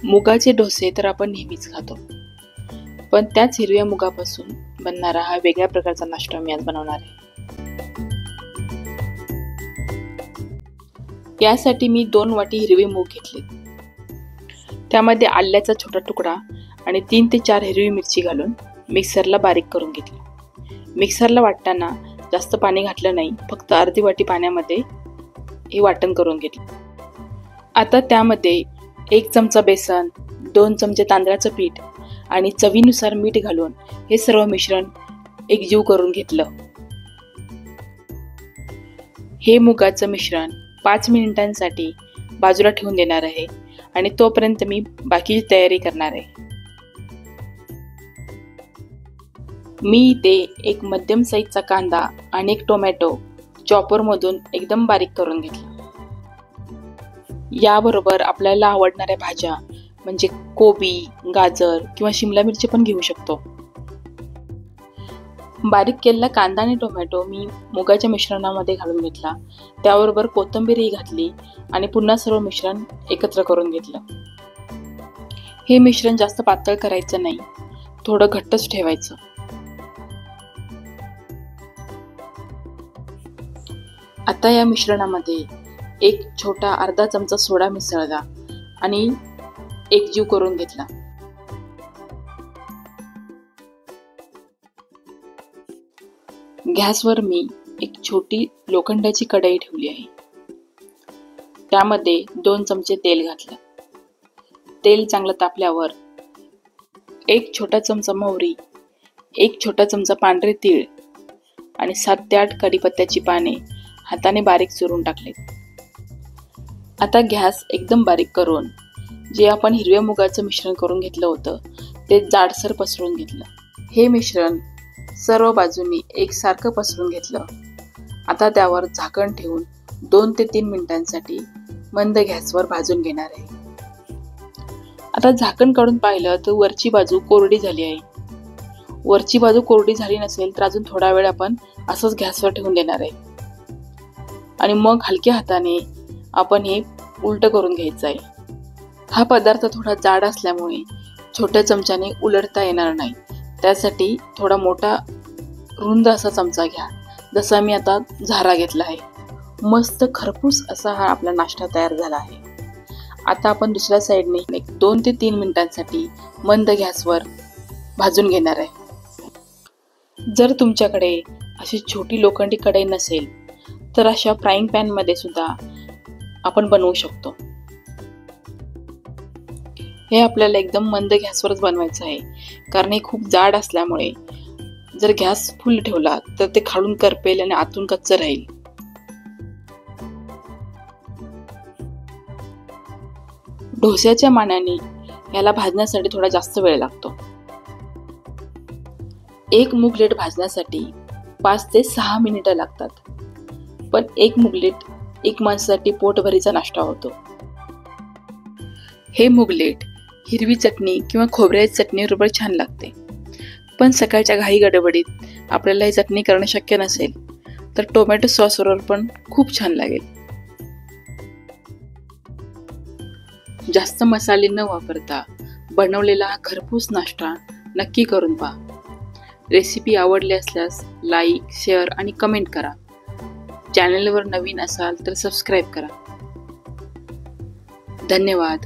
मुगाचे डोसे तर आपण नेहमीच खातो, पण त्याच हिरव्या मुगापासून बनणारा हा वेगळ्या प्रकारचा नाश्ता मी आज बनवणार आहे. यासाठी मी 2 वाटी हिरवे मूग घेतले. त्यामध्ये आल्याचा छोटा तुकडा आणि 3 ते 4 हिरवी मिरची घालून मिक्सरला बारीक करून घेतली. मिक्सरला वाटताना जास्त पाणी घातलं नाही, फक्त अर्धी वाटी पाण्यामध्ये हे वाटण करून घेतलं. आता त्यामध्ये 1 चमचा बेसन, 2 चमचे तांदळाचं पीठ आणि चवीनुसार मीठ घालून हे सर्व मिश्रण एकजीव करून घेतलं. हे मुगाचं मिश्रण 5 मिनिटांसाठी बाजूला ठेवून देणार आहे आणि तोपर्यंत मी बाकीची तयारी करणार आहे. मी इथे एक मध्यम साईजचा कांदा आणि 1 टोमॅटो चॉपरमधून एकदम बारीक करून घेतला. याबरोबर आपल्याला आवडणाऱ्या भाज्या म्हणजे कोबी, गाजर किंवा शिमला मिरची पण घेऊ शकतो. बारीक केलेला कांदा आणि टोमॅटो मी मुगाच्या मिश्रणामध्ये घालून घेतला. त्याबरोबर कोथिंबीरही घातली आणि पुन्हा सर्व मिश्रण एकत्र करून घेतलं. हे मिश्रण जास्त पातळ करायचं नाही, थोडं घट्टच ठेवायचं. आता या मिश्रणामध्ये एक छोटा अर्धा चमचा सोडा मिसळला आणि एकजीव करून घेतला. गॅसवर मी एक छोटी लोखंडाची कढई ठेवली आहे. त्यामध्ये 2 चमचे तेल घातलं. तेल चांगलं तापल्यावर 1 छोटा चमचा मोहरी, 1 छोटा चमचा पांढरे तीळ आणि 7 ते 8 कढीपत्त्याची पाने हाताने बारीक चुरून टाकले. आता गॅस एकदम बारीक करून जे आपण हिरव्या मुगाचं मिश्रण करून घेतलं होतं ते जाडसर पसरवून घेतलं. हे मिश्रण सर्व बाजूंनी एकसारखं पसरवून घेतलं. आता त्यावर झाकण ठेवून 2 ते 3 मिनिटांसाठी मंद गॅसवर भाजून घेणार आहे. आता झाकण काढून पाहिलं तर वरची बाजू कोरडी झाली आहे. वरची बाजू कोरडी झाली नसेल तर अजून थोडा वेळ आपण असंच गॅसवर ठेवून देणार आहे आणि मग हलक्या हाताने आपण हे उलट करून घ्यायचं आहे. हा पदार्थ थोडा जाड असल्यामुळे छोट्या चमच्याने उलटता येणार नाही. त्यासाठी थोडा मोठा रुंद असा चमचा घ्या, जसा मी आता झारा घेतला आहे. मस्त खरपूस असा हा आपला नाश्ता तयार झाला आहे. आता आपण दुसऱ्या साईडने 2 ते 3 मिनिटांसाठी मंद गॅसवर भाजून घेणार आहे. जर तुमच्याकडे अशी छोटी लोखंडी कढई नसेल तर अशा फ्राईंग पॅनमध्ये सुद्धा आपण बनवू शकतो. हे आपल्याला एकदम मंद गॅसवरच बनवायचं आहे, कारण हे खूप जाड असल्यामुळे जर गॅस फुल ठेवला तर ते खालून करपेल आणि आतून कच्चं राहील. डोस्याच्या मानाने याला भाजण्यासाठी थोडा जास्त वेळ लागतो. 1 मुगलेट भाजण्यासाठी 5 ते 6 मिनिटं लागतात, पण 1 मुगलेट 1 माणसासाठी पोटभरीचा नाश्ता होतो. हे मुगलेट हिरवी चटणी किंवा खोबऱ्याची चटणीबरोबर छान लागते, पण सकाळच्या घाई गडबडीत आपल्याला ही चटणी करणं शक्य नसेल तर टोमॅटो सॉसबरोबर पण खूप छान लागेल. जास्त मसाले न वापरता बनवलेला हा खरपूस नाश्ता नक्की करून पहा. रेसिपी आवडली असल्यास लाईक, शेअर आणि कमेंट करा. चॅनलवर नवीन असाल तर सबस्क्राईब करा. धन्यवाद.